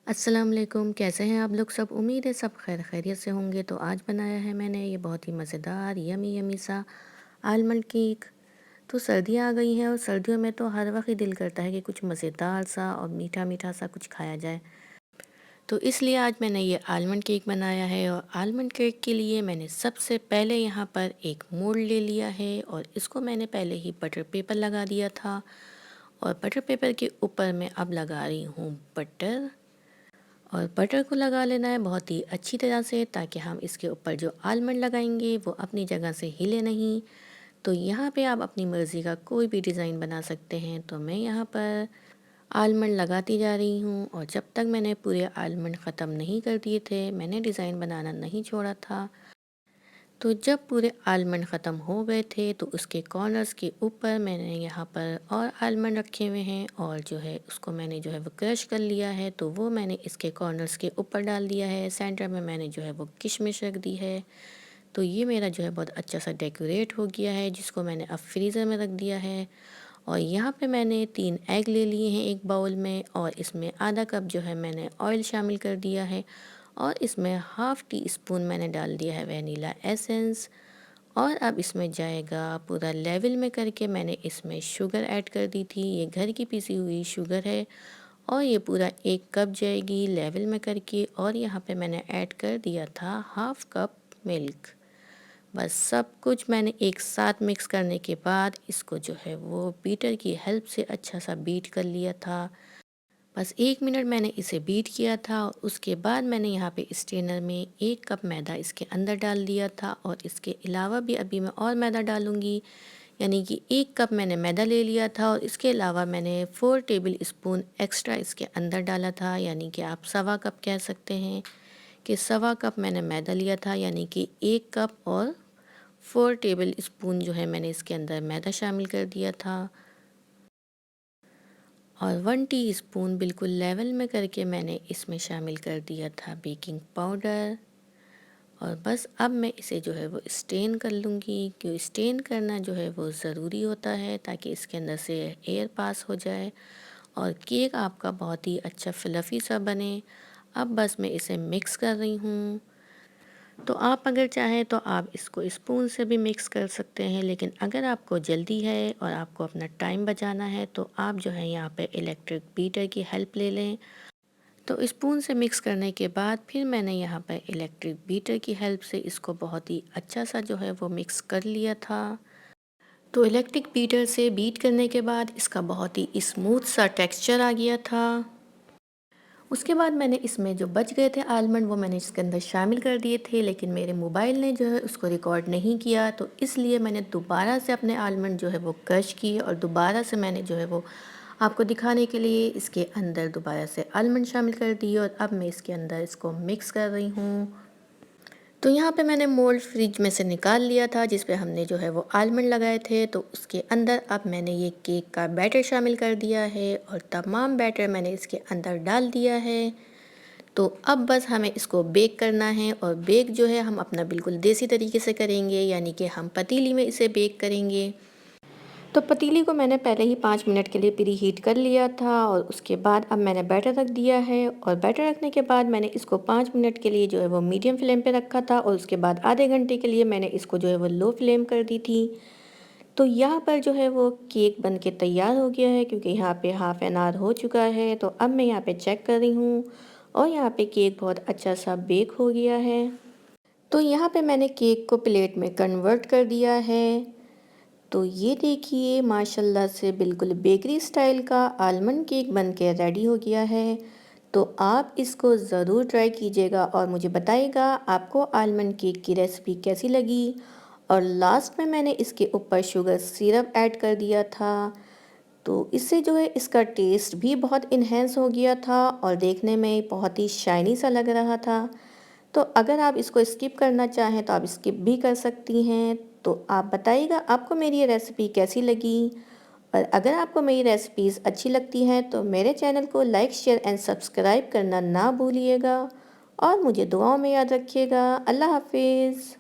अस्सलाम वालेकुम, कैसे हैं आप लोग सब? उम्मीद है सब खैर खैरियत से होंगे। तो आज बनाया है मैंने ये बहुत ही मज़ेदार यमी यमी सा आलमंड केक। तो सर्दियाँ आ गई हैं और सर्दियों में तो हर वक्त ही दिल करता है कि कुछ मज़ेदार सा और मीठा मीठा सा कुछ खाया जाए। तो इसलिए आज मैंने ये आलमंड केक बनाया है और आलमंड केक के लिए मैंने सबसे पहले यहाँ पर एक मोल्ड ले लिया है और इसको मैंने पहले ही बटर पेपर लगा दिया था। और बटर पेपर के ऊपर मैं अब लगा रही हूँ बटर। और बटर को लगा लेना है बहुत ही अच्छी तरह से, ताकि हम इसके ऊपर जो आलमंड लगाएंगे वो अपनी जगह से हिले नहीं। तो यहाँ पे आप अपनी मर्ज़ी का कोई भी डिज़ाइन बना सकते हैं। तो मैं यहाँ पर आलमंड लगाती जा रही हूँ और जब तक मैंने पूरे आलमंड ख़त्म नहीं कर दिए थे, मैंने डिज़ाइन बनाना नहीं छोड़ा था। तो जब पूरे आलमंड ख़त्म हो गए थे तो उसके कॉर्नर्स के ऊपर मैंने यहाँ पर और आलमंड रखे हुए हैं और जो है उसको मैंने जो है वो क्रश कर लिया है। तो वो मैंने इसके कॉर्नर्स के ऊपर डाल दिया है। सेंटर में मैंने जो है वो किशमिश रख दी है। तो ये मेरा जो है बहुत अच्छा सा डेकोरेट हो गया है, जिसको मैंने अब फ्रीज़र में रख दिया है। और यहाँ पे मैंने 3 एग ले लिए हैं एक बाउल में और इसमें आधा कप जो है मैंने ऑयल शामिल कर दिया है। और इसमें हाफ़ टी स्पून मैंने डाल दिया है वनीला एसेंस। और अब इसमें जाएगा पूरा लेवल में करके मैंने इसमें शुगर ऐड कर दी थी। ये घर की पिसी हुई शुगर है और ये पूरा 1 कप जाएगी लेवल में करके। और यहाँ पे मैंने ऐड कर दिया था हाफ़ कप मिल्क। बस सब कुछ मैंने एक साथ मिक्स करने के बाद इसको जो है वो बीटर की हेल्प से अच्छा सा बीट कर लिया था। बस 1 मिनट मैंने इसे बीट किया था और उसके बाद मैंने यहाँ पे स्ट्रेनर में 1 कप मैदा इसके अंदर डाल दिया था। और इसके अलावा भी अभी मैं और मैदा डालूँगी, यानी कि 1 कप मैंने मैदा ले लिया था और इसके अलावा मैंने 4 टेबल स्पून एक्स्ट्रा इसके अंदर डाला था, यानी कि आप सवा कप कह सकते हैं। कि सवा कप मैंने मैदा लिया था, यानी कि 1 कप और 4 टेबल स्पून जो है मैंने इसके अंदर मैदा शामिल कर दिया था। और 1 टीस्पून बिल्कुल लेवल में करके मैंने इसमें शामिल कर दिया था बेकिंग पाउडर। और बस अब मैं इसे जो है वो स्टेन कर लूँगी, क्योंकि स्टेन करना जो है वो ज़रूरी होता है ताकि इसके अंदर से एयर पास हो जाए और केक आपका बहुत ही अच्छा फ्लफ़ी सा बने। अब बस मैं इसे मिक्स कर रही हूँ। तो आप अगर चाहें तो आप इसको स्पून से भी मिक्स कर सकते हैं, लेकिन अगर आपको जल्दी है और आपको अपना टाइम बचाना है तो आप जो है यहाँ पे इलेक्ट्रिक बीटर की हेल्प ले लें। तो स्पून से मिक्स करने के बाद फिर मैंने यहाँ पर इलेक्ट्रिक बीटर की हेल्प से इसको बहुत ही अच्छा सा जो है वो मिक्स कर लिया था। तो इलेक्ट्रिक बीटर से बीट करने के बाद इसका बहुत ही स्मूथ सा टेक्सचर आ गया था। उसके बाद मैंने इसमें जो बच गए थे आलमंड वो मैंने इसके अंदर शामिल कर दिए थे, लेकिन मेरे मोबाइल ने जो है उसको रिकॉर्ड नहीं किया। तो इसलिए मैंने दोबारा से अपने आलमंड जो है वो क्रश किए और दोबारा से मैंने जो है वो आपको दिखाने के लिए इसके अंदर दोबारा से आलमंड शामिल कर दिए। और अब मैं इसके अंदर इसको मिक्स कर रही हूँ। तो यहाँ पे मैंने मोल्ड फ्रिज में से निकाल लिया था जिस पे हमने जो है वो आलमंड लगाए थे। तो उसके अंदर अब मैंने ये केक का बैटर शामिल कर दिया है और तमाम बैटर मैंने इसके अंदर डाल दिया है। तो अब बस हमें इसको बेक करना है और बेक जो है हम अपना बिल्कुल देसी तरीके से करेंगे, यानी कि हम पतीली में इसे बेक करेंगे। तो पतीली को मैंने पहले ही 5 मिनट के लिए प्री हीट कर लिया था और उसके बाद अब मैंने बैटर रख दिया है। और बैटर रखने के बाद मैंने इसको 5 मिनट के लिए जो है वो मीडियम फ्लेम पे रखा था और उसके बाद आधे घंटे के लिए मैंने इसको जो है वो लो फ्लेम कर दी थी। तो यहाँ पर जो है वो केक बन के तैयार हो गया है, क्योंकि यहाँ पे हाफ़ एन आवर हो चुका है। तो अब मैं यहाँ पे चेक कर रही हूँ और यहाँ पे केक बहुत अच्छा सा बेक हो गया है। तो यहाँ पे मैंने केक को प्लेट में कन्वर्ट कर दिया है। तो ये देखिए माशाल्लाह से बिल्कुल बेकरी स्टाइल का आलमंड केक बन के रेडी हो गया है। तो आप इसको ज़रूर ट्राई कीजिएगा और मुझे बताइएगा आपको आलमंड केक की रेसिपी कैसी लगी। और लास्ट में मैंने इसके ऊपर शुगर सिरप ऐड कर दिया था। तो इससे जो है इसका टेस्ट भी बहुत इन्हेंस हो गया था और देखने में बहुत ही शाइनी सा लग रहा था। तो अगर आप इसको स्किप करना चाहें तो आप स्किप भी कर सकती हैं। तो आप बताइएगा आपको मेरी ये रेसिपी कैसी लगी। और अगर आपको मेरी रेसिपीज़ अच्छी लगती हैं तो मेरे चैनल को लाइक शेयर एंड सब्सक्राइब करना ना भूलिएगा। और मुझे दुआओं में याद रखिएगा। अल्लाह हाफिज़।